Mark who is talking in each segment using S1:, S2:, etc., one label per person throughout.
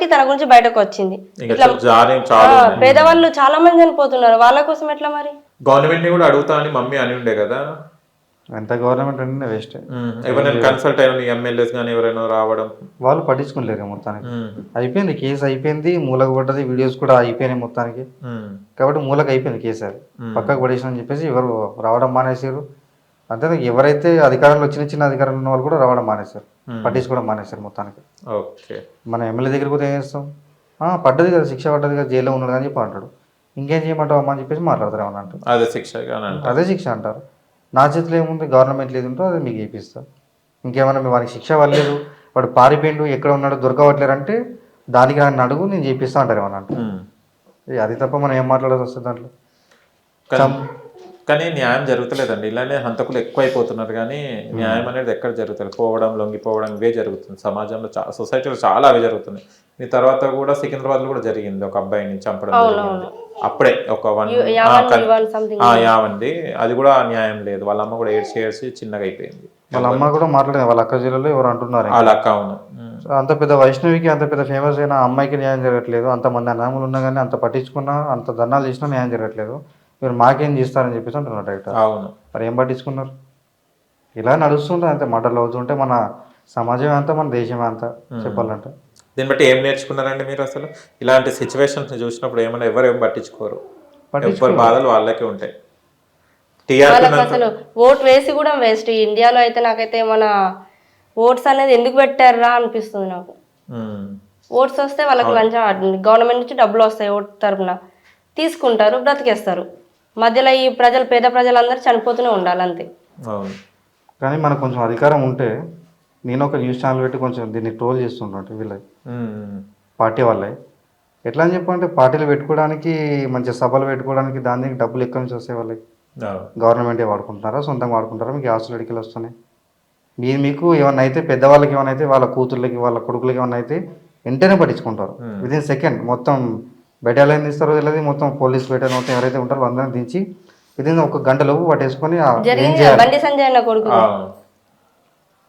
S1: కాబట్టి తన గురించి బయటకు వచ్చింది.
S2: ఇంకా
S1: ఇట్లా
S2: చాలా
S1: పేదవాళ్ళు చాలా మంది చనిపోతున్నారు, వాళ్ళ కోసం ఎట్లా మరి?
S2: గవర్నమెంట్ ని కూడా అడుగుతా అని మమ్మీ అని ఉండే కదా.
S3: ఎంత గవర్నమెంట్ అంటే వేస్ట్.
S2: ఎవరైనా కన్సల్ట్ అయిన ఎమ్మెల్యేస్ కానీ ఎవరైనా రావడం
S3: వాళ్ళు పట్టించుకోలేరు మొత్తానికి. అయిపోయింది కేసు, అయిపోయింది, మూలకు పడ్డది, వీడియోస్ కూడా అయిపోయినాయి మొత్తానికి. కాబట్టి మూలకు అయిపోయింది కేసు, అది పక్కకు పడేసిన అని చెప్పేసి ఎవరు రావడం మానేసారు. అంతే, ఎవరైతే అధికారంలో చిన్న అధికారంలో ఉన్న వాళ్ళు కూడా రావడం మానేశారు, పట్టించుకోవడం మానేశారు మొత్తానికి. మన ఎమ్మెల్యే దగ్గర కూడా ఏం చేస్తాం, పడ్డది కదా, శిక్ష పడ్డది కదా, జైల్లో ఉన్నాడు అని చెప్పి అంటాడు. ఇంకేం చేయమంటావు అమ్మ అని చెప్పేసి మాట్లాడతారు, ఏమన్నా అంటారు. అదే శిక్ష అంటారు. నా చేతిలో ఏముంది, గవర్నమెంట్ లేదు ఉంటో అది మీకు చేపిస్తా. ఇంకేమన్నా మీ వానికి శిక్ష పడలేదు, వాడు పారిపోయిండు, ఎక్కడ ఉన్నాడో దొరకవట్లేరు అంటే దానికి నన్ను అడుగు, నేను చేపిస్తా అంటారు, ఏమన్నా అంటారు. అది తప్ప మనం ఏం మాట్లాడాల్సి వస్తుంది దాంట్లో.
S2: కానీ న్యాయం జరుగుతలేదండి. ఇలానే హంతకులు ఎక్కువైపోతున్నారు కానీ న్యాయం అనేది ఎక్కడ జరుగుతుంది, పోవడం, లొంగిపోవడం ఇవే జరుగుతుంది సమాజంలో. సొసైటీలో చాలా అవే జరుగుతున్నాయి. ఈ తర్వాత కూడా సికింద్రాబాద్ లో కూడా జరిగింది, ఒక అబ్బాయిని చంపడం జరిగింది అప్పుడే, ఒక యావండి. అది కూడా న్యాయం లేదు. వాళ్ళ అమ్మ కూడా ఏడ్చి చిన్నగా అయిపోయింది.
S3: వాళ్ళ అమ్మ కూడా మాట్లాడేది, వాళ్ళ అక్క జిల్లాలో ఎవరు అంటున్నారు,
S2: వాళ్ళ అక్క. అవును,
S3: అంత పెద్ద వైష్ణవికి, అంత పెద్ద ఫేమస్ అయిన అమ్మాయికి న్యాయం జరగట్లేదు. అంతమంది అన్నములు ఉన్నా కానీ, అంత పట్టించుకున్నా, అంత ధర్నాలు చేసినా న్యాయం జరగట్లేదు. మీరు మాకేం చేస్తారని చెప్పేసి అంటున్నారు డైరెక్టర్.
S2: అవును,
S3: మరి ఏం పట్టించుకున్నారు? ఇలా నడుస్తుంటే అంతే, మాటలు అవుతుంటే మన సమాజం అంతా, మన దేశమే అంతా చెప్పాలంటే.
S2: దీన్ని బట్టి ఏం నేర్చుకున్నారండి మీరు అసలు? ఇలాంటి సిచ్యువేషన్స్ చూసినప్పుడు ఏమైనా ఎవరు పట్టించుకోరు, ఎవరి బాధలు వాళ్ళకే ఉంటాయి.
S1: అసలు ఓట్ వేసి కూడా వేస్ట్. ఇండియాలో అయితే నాకైతే మన ఓట్స్ అనేది ఎందుకు పెట్టారా అనిపిస్తుంది నాకు. ఓట్స్ వస్తే వాళ్ళకి లంచం, గవర్నమెంట్ నుంచి డబ్బులు వస్తాయి, ఓట్ తరపున తీసుకుంటారు, బ్రతికేస్తారు. మధ్యలో ఈ ప్రజలు, పేద ప్రజలందరూ చనిపోతూనే ఉండాలి అంతే.
S3: కానీ మనకు కొంచెం అధికారం ఉంటే, నేను ఒక న్యూస్ ఛానల్ పెట్టి కొంచెం దీన్ని ట్రోల్ చేస్తుంటే వీళ్ళ పార్టీ వాళ్ళే. ఎట్లా అని చెప్పంటే, పార్టీలు పెట్టుకోవడానికి, మంచి సభలు పెట్టుకోవడానికి దానికి డబ్బులు ఎక్కడి నుంచి వస్తాయి వాళ్ళకి? గవర్నమెంటే వాడుకుంటున్నారా, సొంతంగా వాడుకుంటారా? మీకు ఆస్తులు ఎడికలు వస్తున్నాయి. మీకు ఏమన్నా అయితే, పెద్దవాళ్ళకి ఏమన్నా అయితే, వాళ్ళ కూతుర్లకి, వాళ్ళ కొడుకులకి ఏమన్నా అయితే వెంటనే పట్టించుకుంటారు. విదిన్ సెకండ్ మొత్తం బెటాలియన్ తీస్తారో తెలియదు, మొత్తం పోలీస్ బెటాలియన్ మొత్తం ఎవరైతే ఉంటారో అందరిని దించి విదిన్ ఒక గంట లోపు పట్టేసుకొని
S1: బండి సంజయ్ అన్న కొడుకు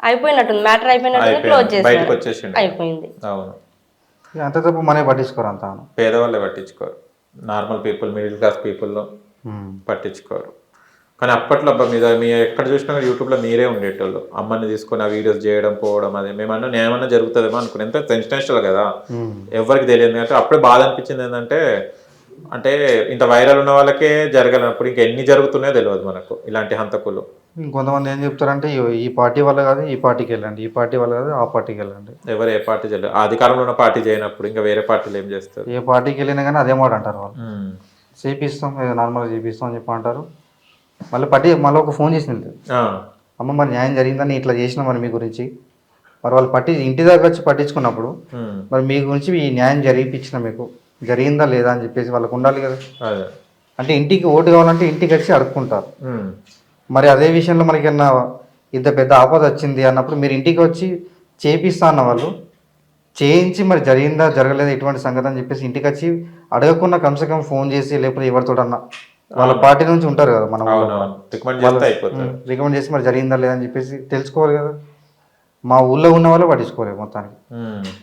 S1: అయిపోయినట్టుంది, మ్యాటర్ అయిపోయినట్టు క్లోజ్ చేసి అయిపోయింది.
S3: అంత తప్పు మనమే పట్టించుకోరు, అంత
S2: పేదవాళ్ళే పట్టించుకోరు, నార్మల్ పీపుల్, మిడిల్ క్లాస్ పీపుల్లో పట్టించుకోరు. కానీ అప్పట్లో అబ్బా మీద మీ ఎక్కడ చూసినా యూట్యూబ్లో మీరే ఉండేటోళ్ళు, అమ్మని తీసుకొని ఆ వీడియోస్ చేయడం, పోవడం. అదే మేమన్నా న్యాయమన్నా జరుగుతుందేమో అనుకున్నాం, ఎంత సెన్సేషనల్ కదా, ఎవరికి తెలియదు. అంటే అప్పుడే బాధ అనిపించింది ఏంటంటే, అంటే ఇంత వైరల్ ఉన్న వాళ్ళకే జరగనప్పుడు ఇంకా ఎన్ని జరుగుతున్నాయో తెలియదు మనకు ఇలాంటి హంతకులు.
S3: ఇంకొంతమంది ఏం చెప్తారంటే, ఈ పార్టీ వల్ల కాదు ఈ పార్టీకి వెళ్ళండి, ఈ పార్టీ వల్ల కాదు ఆ పార్టీకి వెళ్ళండి.
S2: ఎవరు ఏ పార్టీ చేయలేదు, అధికారంలో ఉన్న పార్టీ చేయనప్పుడు ఇంకా వేరే పార్టీలు ఏం చేస్తారు?
S3: ఏ పార్టీకి వెళ్ళినా కానీ అదే మాట అంటారు వాళ్ళు, చేపిస్తాం, నార్మల్గా చేపిస్తాం అని చెప్పి అంటారు. మళ్ళీ ఒక ఫోన్ చేసింది, అమ్మ మరి న్యాయం జరిగిందని ఇట్లా చేసినా మరి మీ గురించి. మరి వాళ్ళు ఇంటి దగ్గర వచ్చి పట్టించుకున్నప్పుడు మరి మీ గురించి ఈ న్యాయం జరిగిపించిన, మీకు జరిగిందా లేదా అని చెప్పేసి వాళ్ళకు ఉండాలి కదా. అంటే ఇంటికి ఓటు కావాలంటే ఇంటికి వచ్చి అడుక్కుంటారు. మరి అదే విషయంలో మనకి ఇంత పెద్ద ఆపద వచ్చింది అన్నప్పుడు మీరు ఇంటికి వచ్చి చేపిస్తా అన్న వాళ్ళు చేయించి మరి జరిగిందా జరగలేదా ఎటువంటి సంగతి అని చెప్పేసి ఇంటికి వచ్చి అడగకుండా కమ్సే కమ్ ఫోన్ చేసి, లేకపోతే ఎవరితోటన్నా వాళ్ళ పార్టీ నుంచి ఉంటారు కదా, మనం రికమెండ్ చేసి మరి జరిగిందా లేదా అని చెప్పేసి తెలుసుకోవాలి కదా. మా ఊళ్ళో ఉన్న వాళ్ళే పట్టించుకోలేరు, మొత్తానికి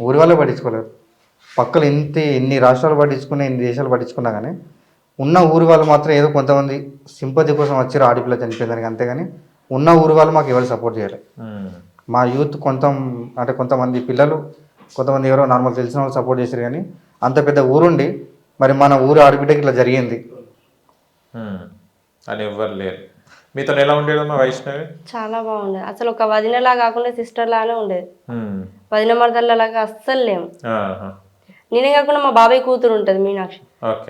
S3: ఊరి వాళ్ళే పట్టించుకోలేరు. పక్కలు ఎన్ని రాష్ట్రాలు పట్టించుకున్నా, ఎన్ని దేశాలు పట్టించుకున్నా కానీ ఉన్న ఊరి వాళ్ళు మాత్రం ఏదో కొంతమంది సింపతి కోసం వచ్చారు, ఆడపిల్ల చనిపోయిందానికి, అంతేగాని ఉన్న ఊరి వాళ్ళు మాకు ఎవరు సపోర్ట్ చేయలేదు. మా యూత్ కొంతమంది పిల్లలు, కొంతమంది ఎవరో నార్మల్ తెలిసిన వాళ్ళు సపోర్ట్ చేశారు. కానీ అంత పెద్ద ఊరుండి మరి మన ఊరు ఆడబిడ్డకి ఇట్లా జరిగింది
S2: అని ఎవ్వరు లేరు. మీతో ఎలా ఉండేదమ్మా వైష్ణవి?
S1: చాలా బాగుండేది. అసలు ఒక వదినలా కాకుండా సిస్టర్ లానే ఉండేది. వదిన మరదల్లాగా అస్సలు లేము. నేనే కాకుండా మా బాబాయ్ కూతురు ఉంటది మీనాక్షి,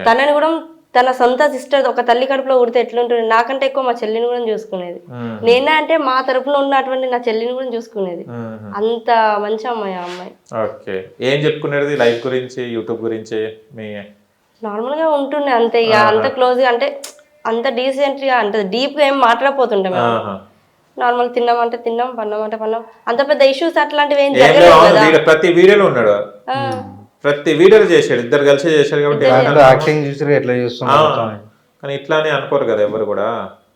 S1: తనని కూడా తన సొంత సిస్టర్, ఒక తల్లి కడుపులో ఉడితే ఎట్లుంటుంది, నాకంటే ఎక్కువ మా చెల్లిని కూడా చూసుకునేది. నేనే అంటే మా తరపున ఉన్నటువంటి నా చెల్లిని కూడా చూసుకునేది. అంత మంచి అమ్మాయి ఆ అమ్మాయి.
S2: ఓకే, ఏం చెప్పుకునేది లైఫ్ గురించి, యూట్యూబ్ గురించి?
S1: నార్మల్ గా ఉంటుండే అంతే, ఇక అంత క్లోజ్ గా, అంటే అంత డీసెంట్ గా, అంటే డీప్ గా ఏం మాట్లాడిపోతుండే. నార్మల్ తిన్నామంటే తిన్నాం, పన్నామంటే పన్నాం, అంత పెద్ద ఇష్యూస్ అట్లాంటివి ఏం జరగలేదు.
S2: ప్రతి వీడియోలో ఉన్నాడు, ప్రతి వీడియోలో చేశాడు, ఇద్దరు కలిసి చేశాడు కాబట్టి
S3: యాక్టింగ్ చూసి ఎట్లా చేస్తున్నారు.
S2: కానీ ఇట్లానే అనుకోరు కదా ఎవరు కూడా.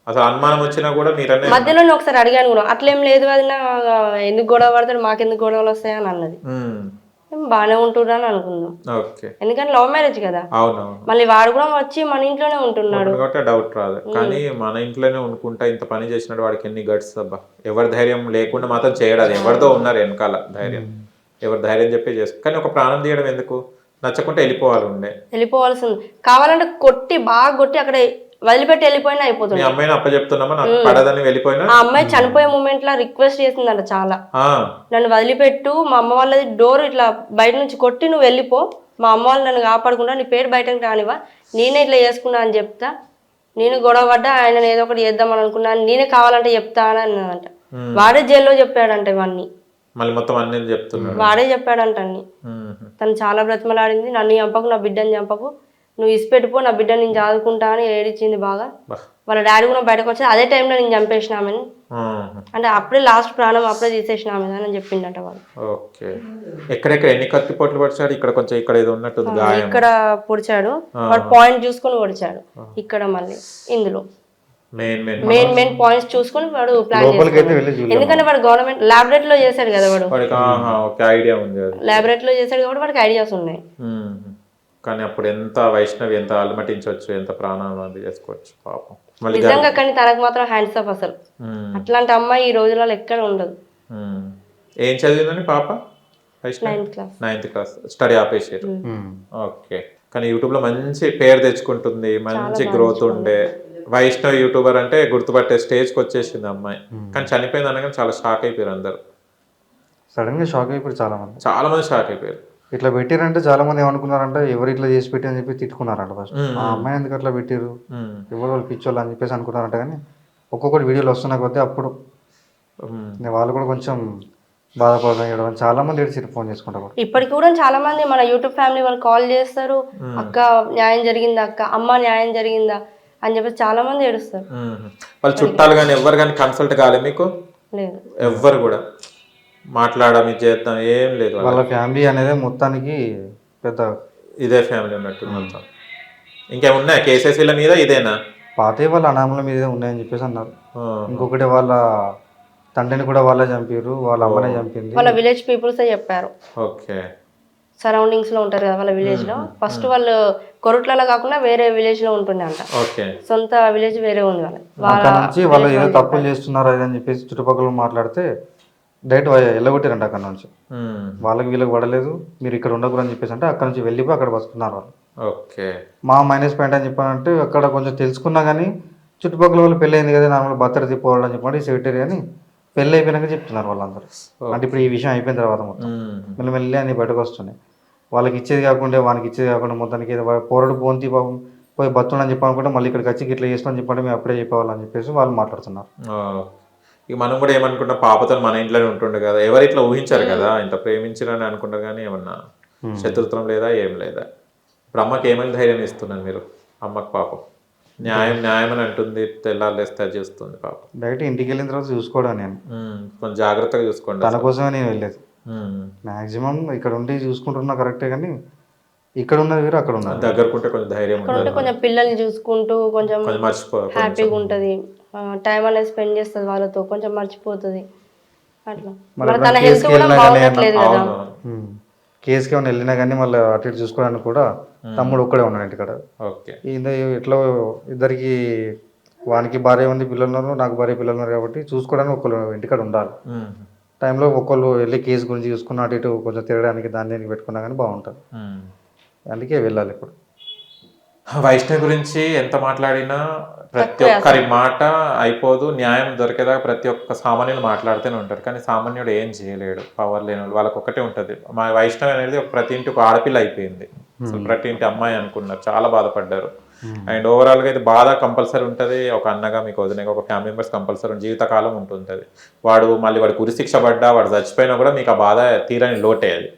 S2: అసలు అనుమానం వచ్చినా కూడా మీరనే
S1: మధ్యలో ఒకసారి అడిగాను కూడా, అట్లేం లేదు, అది నా ఎందుకు గొడవ పడతాడు, మాకెందుకు గొడవలు వస్తాయని అన్నది. బాగానే ఉంటున్నా అని అనుకుందాం,
S2: ఓకే.
S1: ఎందుకంటే లవ్ మ్యారేజ్ కదా.
S2: అవునవును.
S1: మళ్ళీ వాడు కూడా వచ్చి మన ఇంట్లోనే ఉంటున్నాడు
S2: కాబట్టి డౌట్ రాదు. కానీ మన ఇంట్లోనే అనుకుంటా ఇంత పని చేసినాడు, వాడికి ఎన్ని గట్స్ అబ్బా. ఎవరి ధైర్యం లేకుండా మాత్రం చేయడు, అది ఎవరితో ఉన్నారు వెనకాల ధైర్యం, ఎవరి ధైర్యం చెప్పి చేసు. కానీ ఒక ప్రాణం తీయడం ఎందుకు, నచ్చకుంటే వెళ్ళిపోవాలి ఉండే,
S1: వెళ్ళిపోవాల్సింది. కావాలంటే కొట్టి బాగా కొట్టి అక్కడ వదిలిపెట్టి వెళ్ళిపోయినా అయిపోతుంది.
S2: మీ అమ్మాయిని అప్పచెప్తున్నామా నాకు పడదని వెళ్ళిపోయినా.
S1: ఆ అమ్మాయి చనిపోయే మూమెంట్ లో రిక్వెస్ట్ చేసిందంట చాలా, నన్ను వదిలిపెట్టు, మా అమ్మ వాళ్ళది డోర్ ఇట్లా బయట నుంచి కొట్టి నువ్వు వెళ్ళిపో, మా అమ్మ వాళ్ళు నన్ను కాపాడుకుంటా, నీ పేరు బయటకు రానివా, నేనే ఇట్లా చేసుకున్నా అని చెప్తా, నేను గొడవ పడ్డా ఆయన ఏదో ఒకటి చేద్దామని అనుకున్నాను, నేనే కావాలంటే చెప్తా అని అన్నదంట. వాడే జైల్లో చెప్పాడంట ఇవన్నీ,
S2: మళ్ళీ మొత్తం అన్ని చెప్తున్నాడు,
S1: వాడే చెప్పాడంట అన్ని. తను చాలా బ్రతిమలాడింది, నన్ను చంపకు, నా బిడ్డని చంపకు, నువ్వు ఇసిపెట్టిపో, నా బిడ్డని నేను చదువుకుంటా అని ఏడిచింది బాగా. వాళ్ళ డాడీ కూడా బయటకు వచ్చి అదే టైంలో నేను చంపేసినామని, అంటే అప్పుడే లాస్ట్ ప్రాణం అప్పుడే తీసేసినామని అని చెప్పిండట వాళ్ళు.
S2: ఓకే. ఎక్కడెక్కడ ఎన్ని కత్తిపోట్లు పడిచాడు, ఇక్కడ కొంచెం ఇక్కడ ఏదో ఉన్నట్టు గాయం,
S1: ఇక్కడ పొడిచాడు, వాడు పాయింట్ చూసుకొని పొడిచాడు ఇక్కడ, మళ్ళీ ఇందులో మెయిన్ పాయింట్స్ చూసుకొని వాడు ప్లాన్ చేస్తాడు. ఎందుకంటే వాడు గవర్నమెంట్ లాబొరేటరీలో చేశాడు కదా, వాడు
S2: ఐడియా ఉంది,
S1: లాబొరేటరీలో చేశాడు కాబట్టి వాడికి ఐడియాస్ ఉన్నాయి.
S2: కానీ అప్పుడు ఎంత వైష్ణవి ఎంత అలమటించవచ్చు, ఎంత ప్రాణాలు చేసుకోవచ్చు పాపం
S1: నిజంగా. కానీ తనకు మాత్రం హ్యాండ్స్ ఆఫ్ అసలు, అట్లాంటి అమ్మాయి ఈ రోజులలో ఎక్కడ ఉండదు.
S2: ఏం చదివిందని పాప?
S1: 9th
S2: class. స్టడీ ఆపేసారు. ఓకే. కానీ యూట్యూబ్ లో మంచి పేరు తెచ్చుకుంటుంది, మంచి గ్రోత్ ఉండే వైష్ణవ్ యూట్యూబర్ అంటే గుర్తుపట్టే స్టేజ్కి వచ్చేసింది అమ్మాయి. కానీ చనిపోయింది అనగానే చాలా షాక్ అయిపోయారు అందరు,
S3: సడన్ గా షాక్ అయిపోయారు చాలా మంది
S2: షాక్ అయిపోయారు.
S3: ఇట్లా పెట్టారంటే చాలా మంది ఏమనుకున్నారంటే ఎవరు ఇట్లా చేసి పెట్టి అని చెప్పి తిట్టుకున్నారంట ఫస్ట్. ఆ అమ్మాయి ఎందుకు అట్లా పెట్టారు, ఎవరు వాళ్ళు పిచ్చోళ్ళు అని చెప్పేసి అనుకున్నారంట. కానీ ఒక్కొక్కటి వీడియోలు వస్తున్నా కొద్దీ అప్పుడు వాళ్ళు కూడా కొంచెం బాధపడడం, చాలా మంది ఏడిచి ఫోన్ చేసుకుంటారు.
S1: ఇప్పటికి కూడా చాలా మంది మన యూట్యూబ్ ఫ్యామిలీ వాళ్ళు కాల్ చేస్తారు, అక్క న్యాయం జరిగిందా, అక్క అమ్మ న్యాయం జరిగిందా అని చెప్పి చాలా మంది ఏడుస్తారు.
S2: వాళ్ళు చుట్టాలు కానీ ఎవరు కానీ కన్సల్ట్ కాలేదు మీకు?
S1: లేదు,
S2: ఎవ్వరు కూడా మాట్లాడడం ఇది చేద్దాం ఏం లేదు.
S3: వాళ్ళ ఫ్యామిలీ అనేది మొత్తానికి పెద్ద
S2: ఇదే ఫ్యామిలీ ఉన్నట్టు మొత్తం. ఇంకేమున్నాయి కేసెస్ వీళ్ళ మీద? ఇదేనా
S3: పాతే వాళ్ళ అనామల మీద ఉన్నాయని చెప్పేసి అన్నారు. ఇంకొకటి వాళ్ళ తండ్రిని కూడా వాళ్ళే చంపారు, వాళ్ళ అమ్మనే చంపింది,
S1: వాళ్ళ విలేజ్ పీపుల్స్ చెప్పారు.
S2: ఓకే.
S1: సరౌండింగ్స్ లో ఉంటారు కదా వాళ్ళ విలేజ్ లో, ఫస్ట్ వాళ్ళు కొరుట్లలో కాకుండా వేరే విలేజ్ లో ఉంటుండే అంట. సొంత విలేజ్ వేరే ఉంది
S3: అక్కడ నుంచి వాళ్ళు ఏదో తప్పులు చేస్తున్నారు అని చెప్పేసి చుట్టుపక్కల మాట్లాడితే డైరెక్ట్ వెళ్ళగొట్టారంట అక్కడ నుంచి. వాళ్ళకి వీళ్ళకి పడలేదు, మీరు ఇక్కడ ఉండకూడదు అని చెప్పేసి అంటే అక్కడ నుంచి వెళ్ళిపోయి అక్కడ బతుకున్నారు వాళ్ళు.
S2: ఓకే.
S3: మా మైనస్ పాయింట్ అని చెప్పానంటే అక్కడ కొంచెం తెలుసుకున్నా కానీ చుట్టుపక్కల వాళ్ళు పెళ్ళి అయింది కదా, నార్మల్ భర్త తిప్పోవాలి అని చెప్పండి సెక్రటరీ అని పెళ్ళి అయిపోయినాక చెప్తున్నారు వాళ్ళందరూ. అంటే ఇప్పుడు ఈ విషయం అయిపోయిన తర్వాత మొత్తం మెల్లి అని బయటకు వస్తున్నాయి. వాళ్ళకి ఇచ్చేది కాకుండా వానికి ఇచ్చేది కాకుండా మొత్తానికి పోరడు పోంతి పాపం పోయి బతుండని చెప్పాలనుకుంటే మళ్ళీ ఇక్కడికి వచ్చి ఇట్లా చేస్తామని చెప్పండి, మేము అప్పుడే చెప్పాలని చెప్పేసి వాళ్ళు మాట్లాడుతున్నారు.
S2: ఇక మనం కూడా ఏమనుకుంటాం, పాపతో మన ఇంట్లోనే ఉంటుండే కదా, ఎవరు ఇట్లా ఊహించారు కదా, ఇంత ప్రేమించారని అనుకుంటారు. కానీ ఏమన్నా శత్రుత్వం లేదా ఏం లేదా? ఇప్పుడు అమ్మకి ఏమైనా ధైర్యం ఇస్తున్నాను మీరు? అమ్మకి పాపం న్యాయం అని అంటుంది, తెల్లాలేస్తే చేస్తుంది పాపం.
S3: డైరెక్ట్ ఇంటికి వెళ్ళిన తర్వాత చూసుకోవడం, నేను
S2: కొంచెం జాగ్రత్తగా చూసుకోండి.
S3: తన కోసమే నేను వెళ్ళేది. మాక్సిమం ఇక్కడ ఉండి చూసుకుంటున్నా కరెక్టే, కానీ ఇక్కడ ఉన్నది వేరు, అక్కడ ఉన్నది
S2: దగ్గరకుంటే కొంచెం ధైర్యం ఉంటుంది,
S1: కొంచెం పిల్లల్ని చూసుకుంటూ కొంచెం హ్యాపీగా ఉంటుంది, టైం అనేది స్పెండ్ చేస్తుంది వాళ్ళతో, కొంచెం మర్చిపోతుంది అట్లా. తన హెల్త్ కూడా బాగుండట్లేదు కదా.
S3: కేసుకి ఏమైనా వెళ్ళినా కానీ మళ్ళీ అటు ఇటు చూసుకోవడానికి కూడా తమ్ముడు ఒక్కడే ఉన్నాడు ఇంటికాడ. ఇట్లా ఇద్దరికి, వానికి భార్య ఉంది, పిల్లలు ఉన్నారు, నాకు భార్య పిల్లలు ఉన్నారు కాబట్టి చూసుకోవడానికి ఒకళ్ళు ఇంటికాడ ఉండాలి. టైంలో ఒకళ్ళు వెళ్ళి కేసు గురించి చూసుకున్న అటు ఇటు కొంచెం తిరగడానికి దాన్ని పెట్టుకున్నా కానీ బాగుంటుంది. అందుకే వెళ్ళాలి. ఇప్పుడు
S2: వైష్ణవి గురించి ఎంత మాట్లాడినా ప్రతి ఒక్కరి మాట అయిపోదు, న్యాయం దొరికేదాకా ప్రతి ఒక్క సామాన్యులు మాట్లాడుతూనే ఉంటారు. కానీ సామాన్యుడు ఏం చేయలేడు, పవర్ లేని వాళ్ళు, వాళ్ళకి ఒకటే ఉంటుంది. మా వైష్ణవి అనేది ప్రతి ఇంటి ఒక ఆడపిల్ల అయిపోయింది, అసలు ప్రతి ఇంటి అమ్మాయి అనుకున్నారు, చాలా బాధపడ్డారు. అండ్ ఓవరాల్గా అయితే బాధ కంపల్సరీ ఉంటుంది. ఒక అన్నగా మీకు వదిలేక ఒక ఫ్యామిలీ మెంబర్స్ కంపల్సరీ జీవితకాలం ఉంటుంది. వాడికి ఉరిశిక్ష పడ్డా, వాడు చచ్చిపోయినా కూడా మీకు ఆ బాధ తీరని లోటే అది.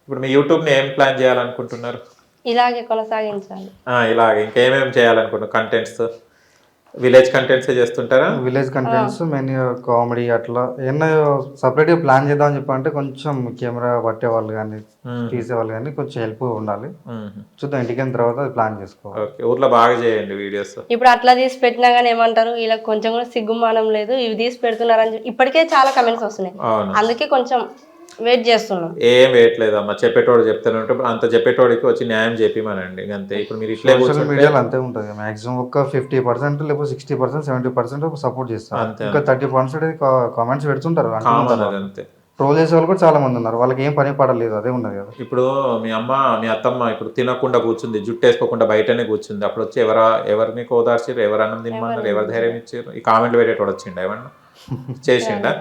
S2: ఇప్పుడు మీ యూట్యూబ్ని ఏం ప్లాన్ చేయాలనుకుంటున్నారు?
S1: ఇలాగే కొనసాగించాలి.
S2: ఇలాగే ఇంకేమేమి చేయాలనుకుంటున్నారు? కంటెంట్స్ విలేజ్ కంటెంట్స్ చేస్తుంటారా?
S3: విలేజ్ కంటెంట్స్, మెయిన్ కామెడీ అట్లా ఏమన్నా సపరేట్గా ప్లాన్ చేద్దామని చెప్పంటే కొంచెం కెమెరా పట్టే వాళ్ళు కానీ తీసేవాళ్ళు కానీ కొంచెం హెల్ప్ ఉండాలి. చూద్దాం, ఇంటికి అయిన తర్వాత అది ప్లాన్ చేసుకోవాలి.
S2: ఊర్లో బాగా చేయండి వీడియోస్.
S1: ఇప్పుడు అట్లా తీసి పెట్టినా కానీ ఏమంటారు, ఇలా కొంచెం కూడా సిగ్గుమానం లేదు, ఇవి తీసి పెడుతున్నారని ఇప్పటికే చాలా కమెంట్స్ వస్తున్నాయి. అందుకే కొంచెం వెయిట్ చేస్తున్నాం.
S2: ఏం వేయట్లేదమ్మా, చెప్పేటోడు చెప్తాను ఉంటే అంత చెప్పేటోడికి వచ్చి న్యాయం చెప్పిమనండి అంతే. ఇప్పుడు మీరు ఇట్లే
S3: సోషల్ మీడియాలో అంతే ఉంటుంది మాక్సిమం. ఒక 50% లేకపోతే 60% 70% సపోర్ట్ చేస్తారు, ఇంకా 30% కామెంట్స్ పెడుతుంటారు.
S2: అంతే.
S3: ట్రోల్ చేసే వాళ్ళు కూడా చాలా మంది ఉన్నారు, వాళ్ళకి ఏం పని పడలేదు, అదే ఉన్నది కదా.
S2: ఇప్పుడు మీ అత్తమ్మ ఇప్పుడు తినకుండా కూర్చుంది, జుట్టు వేసుకోకుండా బయటనే కూర్చుంది, అప్పుడు వచ్చి ఎవరిని ఓదార్చారు, ఎవరు అన్నం తినమన్నారు, ఎవరు ధైర్యం ఇచ్చారు? ఈ కామెంట్లు పెట్టేటోడు వచ్చిండా ఏమన్నా చేసిండా?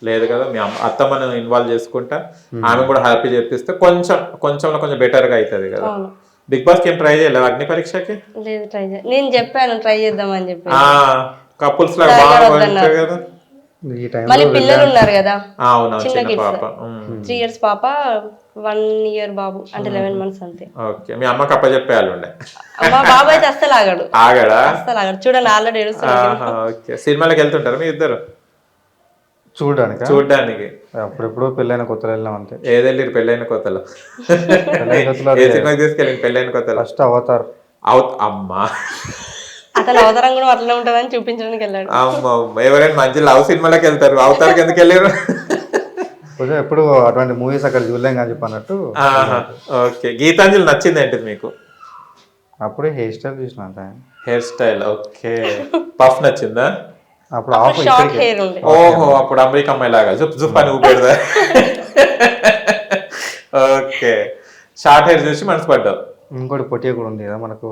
S2: లేదు కదా. మీ అత్తమ్మను ఇన్వాల్వ్ చేసుకుంటా ఆమె కూడా హ్యాపీ చెప్పిస్తే కొంచెం బెటర్గా అవుతుంది కదా. బిగ్ బాస్ కి ఏం ట్రై చేయలేదు అగ్ని పరీక్షకి?
S1: లేదు ట్రై నేను చెప్పాను ట్రై చేద్దామని చెప్పి.
S2: కపుల్స్ లాగా బాగా కదా.
S1: మళ్ళీ పిల్లలు ఉన్నారు కదా,
S2: చిన్న
S1: కిడ్స్, 3 years పాప, 1 year బాబు, అంటే 11 months అంతే.
S2: ఓకే, మీ అమ్మకి అప్ప చెప్పేయాలి ఉండే.
S1: మా బాబు అయితే అస్సలు ఆగాడు. అస్సలు ఆగాడు, చూడండి ఆల్రెడీ ఏడుస్తున్నాడు.
S2: ఓకే, సినిమాలకు వెళ్తుంటారు మీ ఇద్దరు? చూడడానికి
S3: అప్పుడెప్పుడు పెళ్ళైన కొత్తలో వెళ్ళాం అంతే.
S2: ఏదెళ్ళారు పెళ్ళైన కొత్తలో? ఏ సినిమాకి తీసుకెళ్ళి పెళ్ళైన కొత్తలో?
S3: First Avatar.
S2: అమ్మా,
S1: అతను అవతారం కూడా అట్లనే ఉంటదని చూపించడానికి వెళ్ళాడు.
S2: అమ్మ, ఎవరైనా మంచి లవ్ సినిమాలకు వెళ్తారు, అవతార్కి ఎందుకు వెళ్ళారు?
S3: కొంచెం ఎప్పుడు అటువంటి మూవీస్ అక్కడ చూడలేం కానీ చెప్పి అన్నట్టు.
S2: ఓకే, గీతాంజలి నచ్చింది ఏంటిది మీకు?
S3: అప్పుడే హెయిర్ స్టైల్ చూసిన అంత.
S2: Hair style okay. పఫ్ నచ్చిందా?
S3: అప్పుడు ఆఫ్
S1: షార్ట్ హెయిర్ ఉండే.
S2: ఓహో, అప్పుడు అమెరికా అమ్మాయి లాగా జుప్ అని ఊపేదా? ఓకే, షార్ట్ హెయిర్ చూసి మనసు పడ్డావు.
S3: ఇంకోటి పొట్టిగా కూడా ఉంది కదా మనకు,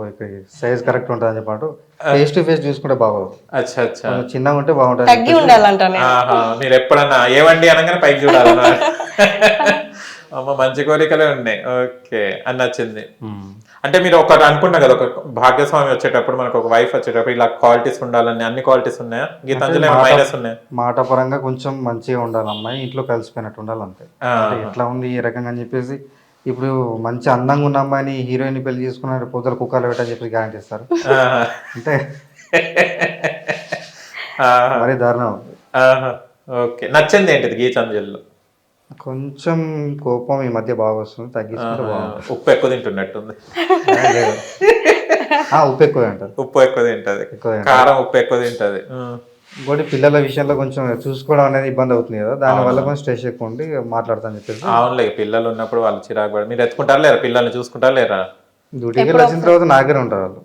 S3: సైజ్ కరెక్ట్ ఉంటుంది అని చెప్పాడు. ఫేస్ టు ఫేస్ చూసుకుంటే బాగోదు,
S2: అచ్చా అచ్చా,
S3: చిన్నగా ఉంటే బాగుంటుంది.
S1: తగ్గి ఉండాలంట.
S2: మీరు ఎప్పుడన్నా ఏవండి అనగానే పైకి చూడాలన్నా? అమ్మ, మంచి కోరికలే ఉన్నాయి. ఓకే, అని నచ్చింది. అంటే మీరు ఒకటి అనుకున్నా కదా, ఒక భాగ్యస్వామి వచ్చేటప్పుడు మనకు ఒక వైఫ్ వచ్చేటప్పుడు ఇలా క్వాలిటీస్ ఉండాలని, అన్ని క్వాలిటీస్ ఉన్నాయా? గీతాంజలి మైనస్ ఉన్నాయా?
S3: మాట పరంగా కొంచెం మంచిగా ఉండాలి అమ్మాయి, ఇంట్లో కలిసిపోయినట్టు ఉండాలి అంతే. ఎట్లా ఉంది ఈ రకంగా అని చెప్పేసి, ఇప్పుడు మంచి అందంగా ఉన్న అమ్మాయిని హీరోయిన్ పెళ్లి చేసుకున్న పొద్దుల కుక్కలు పెట్టని చెప్పి గ్యారంటీ ఇస్తారు అంటే మరీ దారుణం.
S2: ఓకే, నచ్చింది ఏంటిది గీతాంజలిలో?
S3: కొంచెం కోపం ఈ మధ్య బాగా వస్తుంది, తగ్గించుకుంటే బాగుంటుంది.
S2: ఉప్పు ఎక్కువ తింటున్నట్టుంది.
S3: ఉప్పు ఎక్కువ తింటది.
S2: ఉప్పు ఎక్కువ తింటది, కారం ఉప్పు ఎక్కువ తింటది.
S3: ఇంకోటి పిల్లల విషయంలో కొంచెం చూసుకోవడం అనేది ఇబ్బంది అవుతుంది కదా, దాని వల్ల కొంచెం స్ట్రెస్ ఎక్కువ ఉండి మాట్లాడతాను చెప్పేసి.
S2: అవునులే, పిల్లలు ఉన్నప్పుడు వాళ్ళు చిరాకు పడి. మీరు ఎత్తుకుంటారా లేరా పిల్లల్ని, చూసుకుంటారా లేరా?
S3: డ్యూటీకి వచ్చిన తర్వాత నా దగ్గర ఉంటారు వాళ్ళు.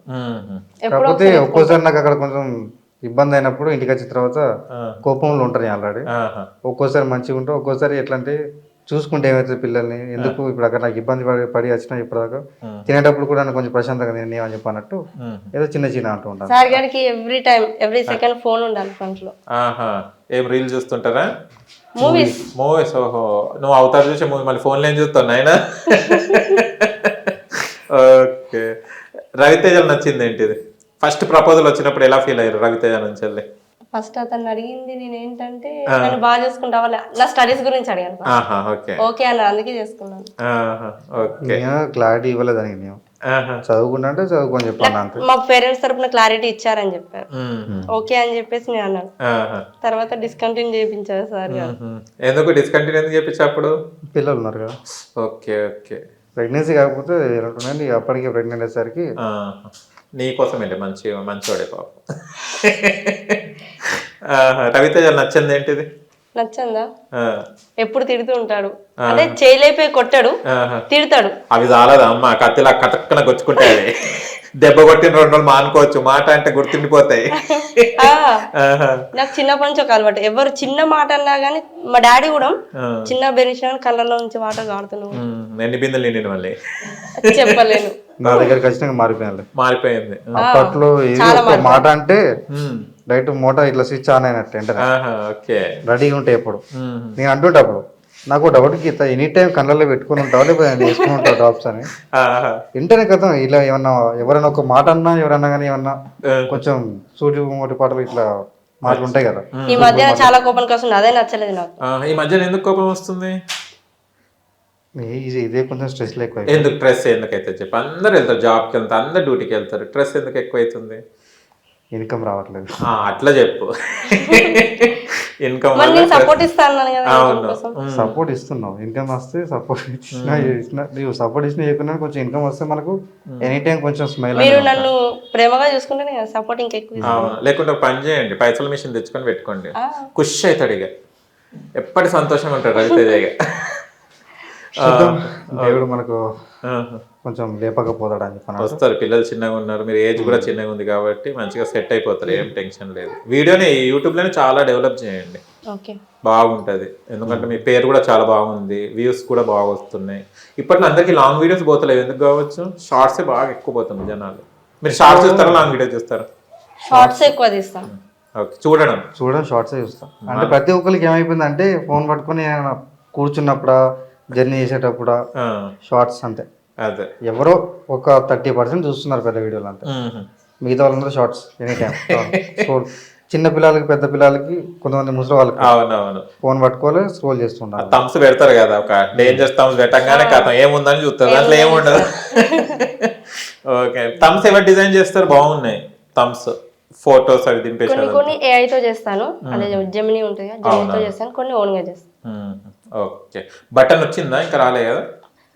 S3: కాకపోతే ఒక్కోసారి నాకు అక్కడ కొంచెం ఇబ్బంది అయినప్పుడు ఇంటికి వచ్చిన తర్వాత కోపంలో ఉంటారు ఆల్రెడీ. ఒక్కోసారి మంచిగా ఉంటారు, ఒక్కోసారి ఎట్లా అంటే చూసుకుంటే ఏమవుతుంది పిల్లల్ని, ఎందుకు ఇప్పుడు అక్కడ నాకు ఇబ్బంది పడి వచ్చినా ఇప్పటిదాకా తినేటప్పుడు కూడా నాకు కొంచెం ప్రశాంతంగా తినేవని చెప్పన్నట్టు ఏదో చిన్న అంటూ ఉంటాను.
S1: సార్ గారికి ఎవ్రీ సెకండ్ ఫోన్ ఉండాలి ఫ్రంట్ లో.
S2: ఏం రీల్ చూస్తుంటారా?
S1: మూవీస్.
S2: ఓహో, నువ్వు అవతారు చూసే మూవీ మళ్ళీ ఫోన్లో ఏం చూస్తావు ఆయన? ఓకే, రవితేజ నచ్చింది ఏంటిది? ఫస్ట్ ప్రపోజల్ వచ్చినప్పుడు ఎలా ఫీల్ అయ్యారు రవితేజ నుంచి వెళ్ళి?
S1: ఫస్ట్ అతను అడిగింది నేను ఏంటంటే నేను బాగా చేసుకుంటావా, నా స్టడీస్ గురించి అడిగాను. ఓకే అన్న, అందుకే చేసుకున్నాను.
S3: క్లారిటీ ఇవ్వలేదు దానికి, నేను చదువుకుంటా అంటే చదువుకొని చెప్పాను.
S1: మా పేరెంట్స్ తరపున క్లారిటీ ఇచ్చారని చెప్పారు. ఓకే అని చెప్పేసి నేను అన్నాను. తర్వాత డిస్కంటిన్యూ చేయించారు సార్ గారు.
S2: ఎందుకు డిస్కంటిన్యూ ఎందుకు చేయించా? అప్పుడు పిల్లలు
S3: ఉన్నారు కదా.
S2: ఓకే ఓకే,
S3: ప్రెగ్నెన్సీ కాకపోతే అప్పటికే ప్రెగ్నెంట్ అయ్యేసరికి
S2: నీకోసమేంటి మంచివాడే పాపం. రవితేజ నచ్చింది ఏంటిది?
S1: నచ్చందా? ఎప్పుడు తిడుతూ ఉంటాడు, అంటే చేయలేపే కొట్టాడు, తిడతాడు.
S2: అవి చాలదా అమ్మ, కత్తిలా కతక్కన గొచ్చుకుంటాయి. దెబ్బ కొట్టిన 2 రోజులు మానుకోవచ్చు, మాట అంటే గుర్తుండిపోతాయి.
S1: నాకు చిన్నప్పటి నుంచి ఒక అలవాటు, ఎవరు చిన్న మాట అన్నా గానీ, మా డాడీ కూడా చిన్న బెనిషన్ కళ్ళలో నుంచి వాటర్ కాడుతున్నావు.
S2: ఎన్ని బిందెలు నిండి మళ్ళీ
S1: చెప్పలేను.
S3: నా దగ్గర ఖచ్చితంగా మారిపోయింది. అప్పట్లో మాట అంటే డైరెక్ట్ మోటార్ ఇట్లా స్విచ్ ఆన్ అయినట్టు రెడీగా ఉంటాయి. ఎప్పుడు నేను అంటుంటే అప్పుడు నాకు డౌట్, గీత ఎనీ టైం కళ్ళల్లో పెట్టుకుని ఉంటావు లేకపోతే వేసుకుని ఉంటావు డ్రాప్స్ అని. వెంటనే కదా ఇలా ఏమన్నా ఎవరైనా ఒక మాట అన్నా, ఎవరన్నా కానీ ఏమన్నా కొంచెం సూటి మోటి పాటలు ఇట్లా మాటలు ఉంటాయి కదా.
S1: ఈ మధ్య చాలా కోపం కోసం అదే నచ్చలేదు నాకు.
S2: ఈ మధ్యన ఎందుకు కోపం వస్తుంది?
S3: ఇదే కొంచెం స్ట్రెస్ ఎక్కువ.
S2: ఎందుకు స్ట్రెస్ ఎందుకైతే చెప్పి, అందరు వెళ్తారు జాబ్కి వెళ్తారు, అందరు డ్యూటీకి వెళ్తారు, స్ట్రెస్ ఎందుకు ఎక్కువైతుంది?
S3: ఇన్కమ్ రావట్లేదు.
S2: అట్లా చెప్పు. ఇన్కమ్
S1: సపోర్ట్ ఇస్తాను కదా.
S3: సపోర్ట్ ఇస్తున్నావు, ఇన్కమ్ వస్తే సపోర్ట్ ఇచ్చినా నువ్వు సపోర్ట్ ఇచ్చినా చెప్పినా కొంచెం ఇన్కమ్ వస్తే మనకు ఎనీ టైం కొంచెం స్మైల్.
S1: మీరు నన్ను ప్రేమగా చూసుకుంటే సపోర్ట్ ఇంకెక్కువ.
S2: లేకుంటే పని చేయండి, పైసల మిషన్ తెచ్చుకొని పెట్టుకోండి, ఖుషి అవుతాడు. ఇక ఎప్పటి సంతోషంగా ఉంటాడు రవితేజ.
S3: చూద్దాం దేవుడు మనకు
S2: ఆహా.
S3: కొంచెం లేపకపోతాడు అని చెప్పాను.
S2: వస్తారు పిల్లలు చిన్నగా ఉన్నారు, మీరు ఏజ్ కూడా చిన్నగా ఉంది కాబట్టి మంచిగా సెట్ అయిపోతారు, ఏం టెన్షన్ లేదు. వీడియోని యూట్యూబ్లోనే చాలా డెవలప్ చేయండి,
S1: ఓకే
S2: బాగుంటుంది. ఎందుకంటే మీ పేరు కూడా చాలా బాగుంది, వ్యూస్ కూడా బాగా వస్తున్నాయి. ఇప్పట్లో అందరికీ లాంగ్ వీడియోస్ పోతలేవు, ఎందుకు కావచ్చు? షార్ట్సే బాగా ఎక్కువ పోతుంది జనాలు. మీరు షార్ట్స్ చూస్తారా, లాంగ్ వీడియోస్ చూస్తారా?
S1: షార్ట్స్ ఎక్కువ తీస్తాం.
S2: ఓకే, చూడడం
S3: షార్ట్సే చూస్తాం. అంటే ప్రతి ఒక్కరికి ఏమైపోయిందంటే ఫోన్ పట్టుకొని ఏమైనా కూర్చున్నప్పుడా, జర్నీ చేసేటప్పుడా షార్ట్స్ అంతే.
S2: అదే
S3: ఎవరో ఒక 30% చూస్తున్నారు పెద్ద వీడియోలు అంతే. మిగతా వాళ్ళందరూ షార్ట్స్ ఎనీ టైం. చిన్న పిల్లలకి పెద్ద పిల్లలకి కొంతమంది ముసలి వాళ్ళకి
S2: అవునవును
S3: ఫోన్ పట్టుకోవాలి, స్క్రోల్ చేస్తుంటారు.
S2: థమ్స్ పెడతారు కదా, ఒక డేంజర్ థమ్స్ పెట్టంగానే కథ ఏముందని చూస్తారు, అట్లా ఏముండదు. ఓకే, థమ్స్ ఎవరు డిజైన్ చేస్తారు? బాగున్నాయి థమ్స్, ఫోటోస్ అవి దింపేసి.
S1: కొన్ని AI తో చేస్తాను, అదే జెమినీ ఉంటుంది కదా, జెమినీతో చేస్తాను. కొన్ని ఓన్ గా చేస్తాను.
S2: ఓకే, బటన్ వచ్చిందా? ఇంకా రాలే కదా?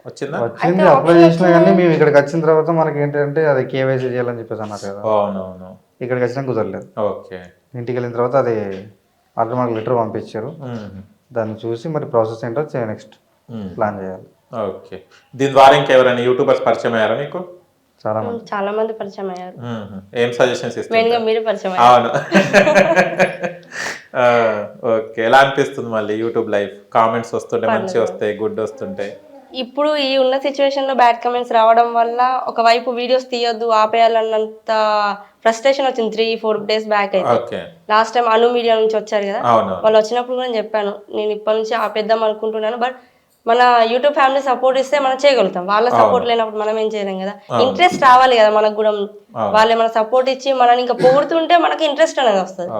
S2: వచ్చిందా?
S3: వచ్చింది, అప్లై చేసినా కానీ మేము ఇక్కడికి వచ్చిన తర్వాత మనకి ఏంటంటే అది కేవైసీ చేయాలని చెప్పేసి అన్నారు కదా.
S2: అవునవును,
S3: ఇక్కడికి వచ్చినా కుదరలేదు.
S2: ఓకే.
S3: ఇంటికి వెళ్ళిన తర్వాత అది ఆల్రెడీ మనకు లెటర్ పంపించారు, దాన్ని చూసి మరి ప్రాసెస్ ఏంటో నెక్స్ట్ ప్లాన్ చేయాలి.
S2: ఓకే, దీని ద్వారా ఇంకెవరైనా యూట్యూబర్స్ పరిచయం అయ్యారా మీకు?
S1: చాలా మంది పరిచయం అయ్యారు.
S2: ఏం సజెషన్స్
S1: మెయిన్ గా
S2: ఇస్తారు?
S1: మీరు పరిచయం
S2: అవును. ఓకే, ఎలా అనిపిస్తుంది మళ్ళీ యూట్యూబ్ లైఫ్? కామెంట్స్ వస్తుంటే మంచి వస్తాయి, గుడ్ వస్తుంటాయి.
S1: ఇప్పుడు ఈ ఉన్న సిచ్యువేషన్ లో బ్యాడ్ కమెంట్స్ రావడం వల్ల ఒకవైపు వీడియోస్ తీయొద్దు ఆపేయాలన్నంత ఫ్రస్ట్రేషన్ వచ్చింది 3-4 days బ్యాక్. అయితే
S2: ఓకే,
S1: లాస్ట్ టైం అను మీడియా నుంచి వచ్చారు కదా,
S2: అవును.
S1: వాళ్ళు వచ్చినప్పుడు కూడా నేను చెప్పాను నేను ఇప్పటి నుంచి ఆపేద్దాం అనుకుంటున్నాను. బట్ మన యూట్యూబ్ ఫ్యామిలీ సపోర్ట్ ఇస్తే మనం చేయగలుగుతాం, వాళ్ళ సపోర్ట్ లేనప్పుడు మనం ఏం చేయలేం కదా. ఇంట్రెస్ట్ రావాలి కదా మనకు కూడా, వాళ్ళు ఏమైనా సపోర్ట్ ఇచ్చి మనని ఇంకా పొగుడుతుంటే మనకి ఇంట్రెస్ట్ అనేది వస్తుంది.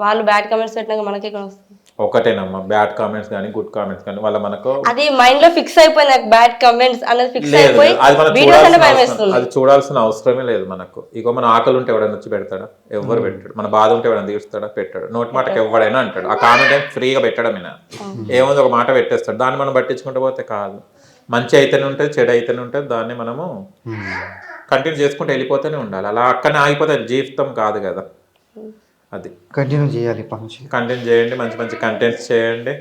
S1: వాళ్ళు బ్యాడ్ కమెంట్స్ పెట్టినాక మనకి వస్తుంది.
S2: ఒకటేనమ్మా, బ్యాడ్ కామెంట్స్ కానీ గుడ్ కామెంట్స్ కానీ వాళ్ళ మనకు
S1: అది మైండ్ లో ఫిక్స్ అయిపోయింది, నాకు బ్యాడ్ కమెంట్స్ అనేది ఫిక్స్
S2: లేదు,
S1: అయిపోయి
S2: అది మనం
S1: వీడియోస్ అంటే భయం వేస్తుంది.
S2: అది చూడాల్సిన అవసరమే లేదు మనకు. ఇగో మన ఆకలి ఉంటే ఎవడైనా వచ్చి పెడతాడా? ఎవరు పెట్టాడు. మన బాధ ఉంటే ఎవడైనా తీరుస్తాడా? పెట్టాడు. నోటి మాటకి ఎవడైనా అంటాడు. ఆ కామెంట్ ఏం ఫ్రీగా పెట్టడమేనా? ఏముంది, ఒక మాట పెట్టేస్తాడు, దాన్ని మనం పట్టించుకుంటూ పోతే కాదు. మంచి అయితేనే ఉంటుంది, చెడు అయితేనే ఉంటుంది, దాన్ని మనము కంటిన్యూ చేసుకుంటూ వెళ్ళిపోతూనే ఉండాలి. అలా అక్కడనే ఆగిపోతే జీవితం కాదు కదా. అది
S3: కంటిన్యూ చేయాలి,
S2: కంటెంట్ చేయండి, మంచి మంచి కంటెంట్స్ చేయండి,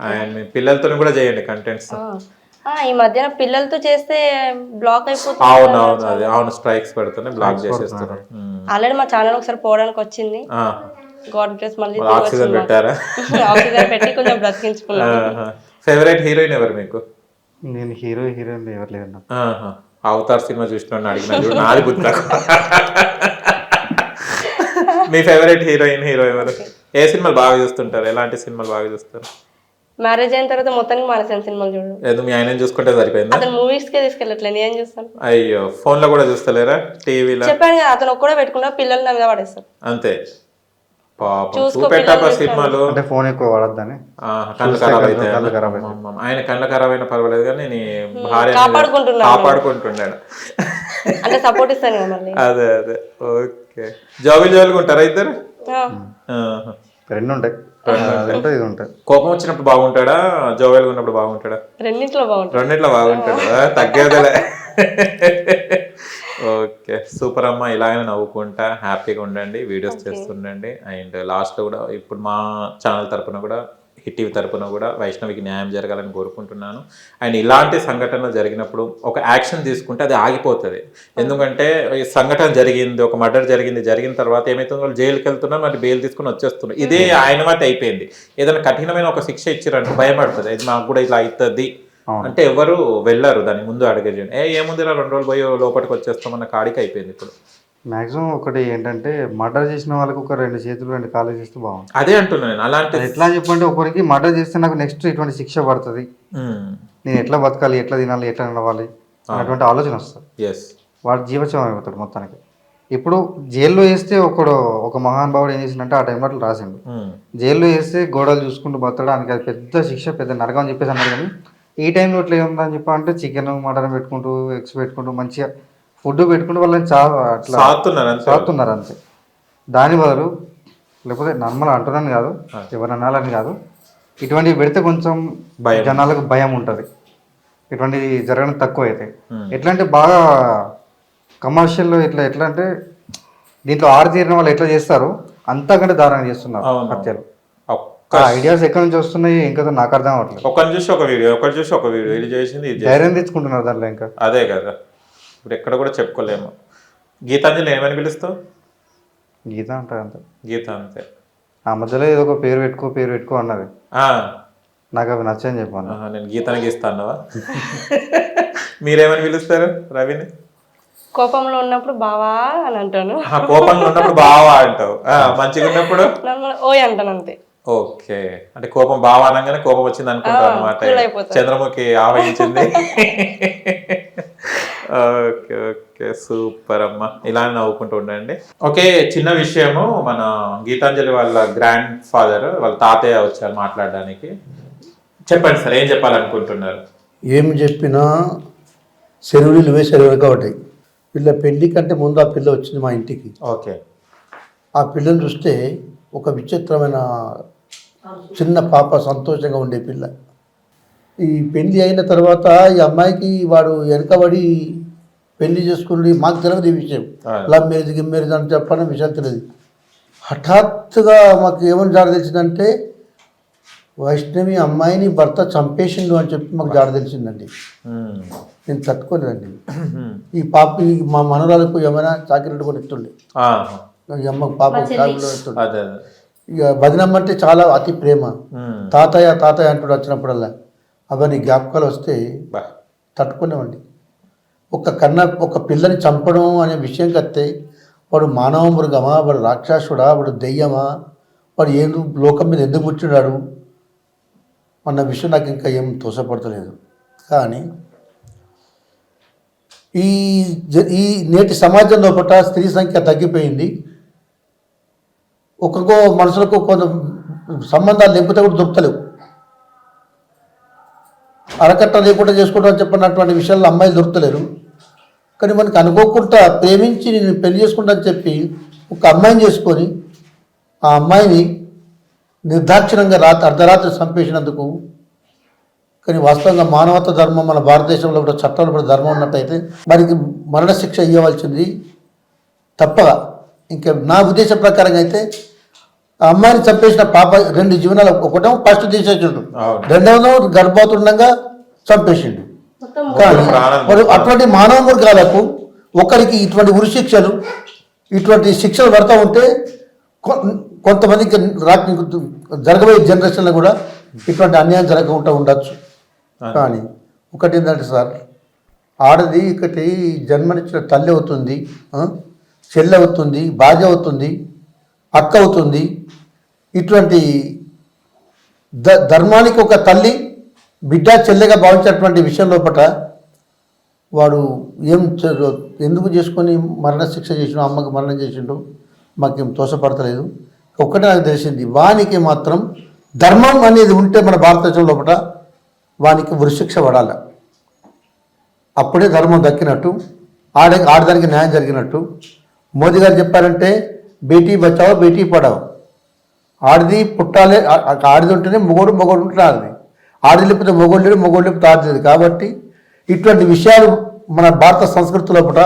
S2: అండ్ మీ పిల్లలతో కూడా చేయండి కంటెంట్స్.
S1: ఈ మధ్యన పిల్లలతో చేస్తే బ్లాక్ అయిపోతుంది.
S2: అవునవును, అది అవును, స్ట్రైక్స్ పెడుతున్నాయి, బ్లాక్ చేసేస్తున్నారు.
S1: ఆల్రెడీ మా ఛానల్ ఒకసారి పోవడానికి వచ్చింది, గాడ్ బ్లెస్. మళ్ళీ
S2: ఆక్సిజన్ పెట్టారా?
S1: ఆక్సిజన్ పెట్టి కొంచెం బ్రతికించుకున్నాను.
S2: ఫేవరెట్ హీరోయిన్ ఎవరు మీకు?
S3: నేను హీరోయిన్ ఎవరు లేదన్నా.
S2: అవతార్ సినిమా చూసిన అడిగిన చూడు, నాది గుర్తు. మీ ఫేవరెట్ హీరో ఎవరు? ఏ సినిమాలు బాగా చూస్తుంటారు? ఎలాంటి సినిమాలు బాగా చూస్తారు?
S1: మ్యారేజ్ అయిన తర్వాత మొత్తానికి మానేసాను సినిమాలు చూడడం.
S2: ఏదో మీ ఆయన చూసుకుంటే సరిపోయిందా?
S1: అతను మూవీస్ కే తీసుకెళ్ళట్లేదు, నేను చూస్తాను.
S2: అయ్యో, ఫోన్ లో కూడా చూస్తలేరా? టీవీలో
S1: చెప్పాను కదా, అతను ఒక్కడే పెట్టుకున్నా, పిల్లలు నా మీద పడేస్తారు
S2: అంతే. చూపెట్టాప సినిమాలు
S3: అంటే ఫోన్ ఎక్కువ వాడద్దని
S2: కళ్ళు ఖరాబ్ అయితే. ఆయన కళ్ళు ఖరాబ్ అయినా పర్వాలేదు కానీ నేను భార్య కాపాడుకుంటున్నాడు
S1: అంటే సపోర్ట్ ఇస్తాను కదా మళ్ళీ.
S2: అదే అదే, ఓకే. జోబులుగా ఉంటారా ఇద్దరు?
S3: రెండు ఉంటాయి, ఇది ఉంటాయి.
S2: కోపం వచ్చినప్పుడు బాగుంటాడా, జోవెల్గా ఉన్నప్పుడు బాగుంటాడా?
S1: రెండింటిలో
S2: బాగుంటాడు, తగ్గేదలే. ఓకే, సూపర్ అమ్మ. ఇలాగనే నవ్వుకుంటా హ్యాపీగా ఉండండి, వీడియోస్ చేస్తుండండి. అండ్ లాస్ట్లో కూడా ఇప్పుడు మా ఛానల్ తరపున కూడా, హిట్ టీవీ తరపున కూడా వైష్ణవికి న్యాయం జరగాలని కోరుకుంటున్నాను. అండ్ ఇలాంటి సంఘటన జరిగినప్పుడు ఒక యాక్షన్ తీసుకుంటే అది ఆగిపోతుంది. ఎందుకంటే ఈ సంఘటన జరిగింది, ఒక మర్డర్ జరిగిన తర్వాత ఏమైతుంది, వాళ్ళు జైలుకి వెళ్తున్నారు, మరి బెయిల్ తీసుకుని వచ్చేస్తున్నారు. ఇదే ఆయన మాట అయిపోయింది. ఏదైనా కఠినమైన ఒక శిక్ష ఇచ్చారంటే భయపడుతుంది, ఇది మాకు కూడా ఇలా అవుతుంది అంటే ఎవరు వెళ్ళరు దాని ముందు అడిగేది. ఏముంది, 2 రోజులు పోయి లోపలికి వచ్చేస్తామన్న కాడికి అయిపోయింది. ఇప్పుడు
S3: మాక్సిమం ఒకటి ఏంటంటే మర్డర్ చేసిన వాళ్ళకి ఒక 2 చేతులు 2 కాళ్ళు చేస్తే బాగుంటుంది.
S2: అదే అంటున్నాను నేను. అలాంటి
S3: ఎట్లా అని చెప్పంటే ఒకరికి మర్డర్ చేస్తే నాకు నెక్స్ట్ ఇటువంటి శిక్ష పడుతుంది, నేను ఎట్లా బతకాలి, ఎట్లా తినాలి, ఎట్లా నడవాలి అన్నటువంటి ఆలోచన వస్తుంది. వాడు జీవచయం అయిపోతాడు మొత్తానికి. ఇప్పుడు జైల్లో వేస్తే ఒక మహానుభావుడు ఏం చేసిందంటే ఆ టైంలో అట్లా రాసిండు. జైల్లో వేస్తే గోడలు చూసుకుంటూ బతకడం ఆయనకి అది పెద్ద శిక్ష, పెద్ద నరకం అని చెప్పేసి అన్నారు. కానీ ఈ టైంలో ఇట్లా ఏముందని చెప్పాలంటే చికెన్ మటన్ పెట్టుకుంటూ, ఎగ్స్ పెట్టుకుంటూ, మంచిగా ఫుడ్ పెట్టుకుంటూ వాళ్ళని చాలా అట్లా సాగుతున్నారు అంతే. దాని బదులు లేకపోతే నార్మల్ అంటున్నాను కాదు, ఎవరు అనాలని కాదు, ఇటువంటివి పెడితే కొంచెం జనాలకు భయం ఉంటుంది. ఇటువంటివి జరగడం తక్కువ అయితే ఎట్లా అంటే బాగా కమర్షియల్లో ఎట్లా అంటే దీంట్లో ఆరు తీరిన వాళ్ళు ఎట్లా చేస్తారు అంతకంటే దారుణంగా చేస్తున్నారు హత్యలు. ఐడియాస్ ఎక్కడి నుంచి వస్తున్నాయి ఇంకా నాకు అర్థం అవ్వట్లేదు.
S2: ఒకరిని చూసి ఒక వీడియో, ఒకటి చూసి ఒక వీడియో, ఇది చేసింది ఇది
S3: ధైర్యం తెచ్చుకుంటున్నారు దాంట్లో ఇంకా.
S2: అదే కదా ఇప్పుడు ఎక్కడ కూడా చెప్పుకోలేము. గీతాంజలి ఏమని పిలుస్తావు?
S3: గీత అంటారు అంతే.
S2: గీత అంతే.
S3: ఆ మధ్యలో ఏదో ఒక పేరు పెట్టుకో అన్నది, నాకు అవి నచ్చని చెప్పాను.
S2: నేను గీతని గీస్తా అన్నావా? మీరేమని పిలుస్తారు రవిని?
S1: కోపంలో ఉన్నప్పుడు బావా అని అంటాను.
S2: కోపంలో ఉన్నప్పుడు బావా అంటావు, మంచిగా ఉన్నప్పుడు
S1: ఓయ్ అంటాను అంతే.
S2: ఓకే, అంటే కోపం బావా అనగానే కోపం వచ్చింది అనుకుంటావు అనమాట. చంద్రముఖి ఆవహించింది. ఓకే ఓకే, సూపర్ అమ్మా, ఇలానే నవ్వుకుంటూ ఉండండి. ఓకే, చిన్న విషయము, మన గీతాంజలి వాళ్ళ గ్రాండ్ ఫాదర్ వాళ్ళ తాతయ్య వచ్చారు మాట్లాడడానికి. చెప్పండి సార్, ఏం చెప్పాలనుకుంటున్నారు?
S4: ఏం చెప్పినా సెలవులు సెలవులు కాబట్టి పిల్ల పెళ్లి కంటే ముందు ఆ పిల్ల వచ్చింది మా ఇంటికి.
S2: ఓకే.
S4: ఆ పిల్లని చూస్తే ఒక విచిత్రమైన చిన్న పాప, సంతోషంగా ఉండే పిల్ల. ఈ పెళ్లి అయిన తర్వాత ఈ అమ్మాయికి వాడు వెనకబడి పెళ్లి చేసుకుని మాకు తెలియదు ఈ విషయం. లవ్ మ్యారేజ్ అని చెప్పని విషయం తెలియదు. హఠాత్తుగా మాకు ఏమని జాడ తెలిసిందంటే వైష్ణవి అమ్మాయిని భర్త చంపేసిండు అని చెప్పి మాకు జాడ తెలిసిందండి. నేను తట్టుకోలేదండి. ఈ పాప మా మనరాలకు ఏమైనా చాకిరెడ్డి కూడా ఇస్తుండే, ఈ అమ్మకు పాప ఇస్తుండే. ఇక వదినమ్మంటే చాలా అతి ప్రేమ. తాతయ్య తాతయ్య అంటూ వచ్చినప్పుడల్లా అవన్నీ జ్ఞాపకాలు వస్తే తట్టుకునేవండి. ఒక పిల్లని చంపడం అనే విషయం కత్తే వాడు మానవ మృగమా, వాడు రాక్షసుడా, వాడు దెయ్యమా, వాడు ఏం లోకం మీద ఎందుకు కూర్చున్నాడు అన్న విషయం నాకు ఇంకా ఏం తోసపడతలేదు. కానీ ఈ నేటి సమాజం లోపల స్త్రీ సంఖ్య తగ్గిపోయింది. ఒక్కొక్క మనుషులకు కొంత సంబంధాలు లేకపోతే కూడా దొరుకుతలేవు. అరకట్ట లేకుండా చేసుకుంటా అని చెప్పినటువంటి విషయాల్లో అమ్మాయిలు దొరుకుతలేరు. కానీ మనకు అనుకోకుండా ప్రేమించి నేను పెళ్లి చేసుకుంటా అని చెప్పి ఒక అమ్మాయిని చేసుకొని ఆ అమ్మాయిని నిర్దాక్షిణంగా అర్ధరాత్రి చంపేసినందుకు. కానీ వాస్తవంగా మానవత ధర్మం మన భారతదేశంలో కూడా చట్టాలు కూడా ధర్మం ఉన్నట్టయితే వారికి మరణశిక్ష ఇవ్వవలసింది తప్పగా. ఇంకా నా ఉద్దేశ ప్రకారంగా అయితే ఆ అమ్మాయిని చంపేసిన పాప 2 జీవనాలు, ఒకటో ఫస్ట్ తీసేసిండు, రెండవదో గర్భవతుండగా చంపేసిండు. కానీ మరి అటువంటి మానవ మృగాలకు ఒకరికి ఇటువంటి ఉరిశిక్షలు, ఇటువంటి శిక్షలు పడతా ఉంటే కొంతమందికి జరగబోయే జనరేషన్లో కూడా ఇటువంటి అన్యాయం జరగకుండా ఉండొచ్చు. కానీ ఒకటి ఏంటంటే సార్, ఆడది ఒకటి జన్మనిచ్చిన తల్లి అవుతుంది, చెల్లి అవుతుంది, భార్య అవుతుంది, అక్క అవుతుంది. ఇటువంటి ధర్మానికి ఒక తల్లి బిడ్డ చెల్లెగా భావించేటువంటి విషయం లోపల వాడు ఎందుకు చేసుకొని మరణశిక్ష చేసిండు, అమ్మకి మరణం చేసిండు మాకేం తోసపడతలేదు. ఒక్కటే నాకు తెలిసింది, వానికి మాత్రం ధర్మం అనేది ఉంటే మన భారతదేశం లోపల వానికి ఉరిశిక్ష పడాలి. అప్పుడే ధర్మం దక్కినట్టు, ఆడదానికి న్యాయం జరిగినట్టు. మోదీ గారు చెప్పారంటే బేటీ బచావో బేటీ పడావో. ఆడిది పుట్టాలి, ఆడిది ఉంటేనే మొగోడు ఉంటే ఆడిది, ఆడిది లేకపోతే మొగోడు లేడు, మొగోడు లేకపోతే ఆడిది లేదు. కాబట్టి ఇటువంటి విషయాలు మన భారత సంస్కృతి లోపల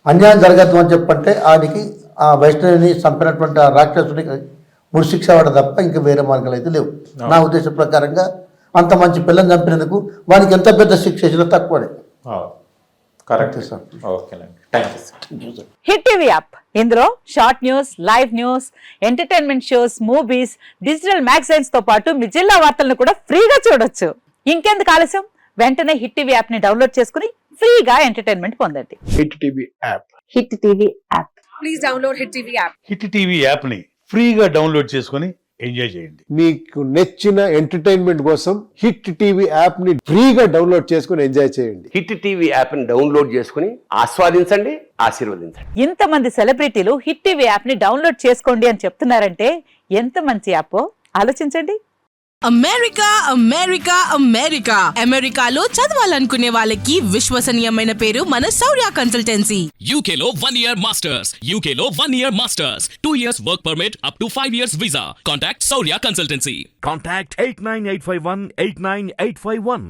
S4: అన్యాయం జరగద్దు అని చెప్పంటే ఆడికి ఆ వైష్ణవిని చంపినటువంటి ఆ రాక్షసుడికి ఉరిశిక్ష పడ తప్ప ఇంకా వేరే మార్గాలు అయితే లేవు. నా ఉద్దేశ ప్రకారంగా అంత మంచి పిల్లని చంపినందుకు వానికి ఎంత పెద్ద శిక్ష ఇచ్చినా తక్కువనే.
S2: Correct sir. Okay, thank you sir.
S5: Hit TV app, ఇందులో short news, live news, entertainment shows, movies, digital magazines తో పాటు మీ జిల్లా వార్తలను కూడా ఫ్రీగా చూడొచ్చు. ఇంకెందుకు ఆలస్యం, వెంటనే హిట్ టీవీ యాప్ ని డౌన్లోడ్ చేసుకుని ఫ్రీగా ఎంటర్టైన్మెంట్ పొందండి.
S6: Hit TV app.
S5: Hit TV app.
S7: Please download hit TV app.
S6: Hit TV app ని ఫ్రీగా డౌన్లోడ్ చేసుకుని ఎంజాయ్ చేయండి.
S8: మీకు నచ్చిన ఎంటర్టైన్మెంట్ కోసం హిట్ టీవీ యాప్ ని ఫ్రీగా డౌన్లోడ్ చేసుకుని ఎంజాయ్ చేయండి.
S9: హిట్ టీవీ యాప్ ని డౌన్లోడ్ చేసుకుని ఆస్వాదించండి, ఆశీర్వదించండి.
S5: ఇంతమంది సెలబ్రిటీలు హిట్ టీవీ యాప్ ని డౌన్లోడ్ చేసుకోండి అని చెప్తున్నారంటే ఎంత మంచి యాప్ ఆలోచించండి.
S7: అమెరికా అమెరికా అమెరికా అమెరికాలో చదవాలనుకునే వాళ్ళకి విశ్వసనీయమైన పేరు మన శౌర్య కన్సల్టెన్సీ.
S10: UK లో 1 year masters, UK లో 1 year masters, 2 years work permit up to 5 years visa. Contact Saurya Consultancy.
S11: Contact 89851 89851.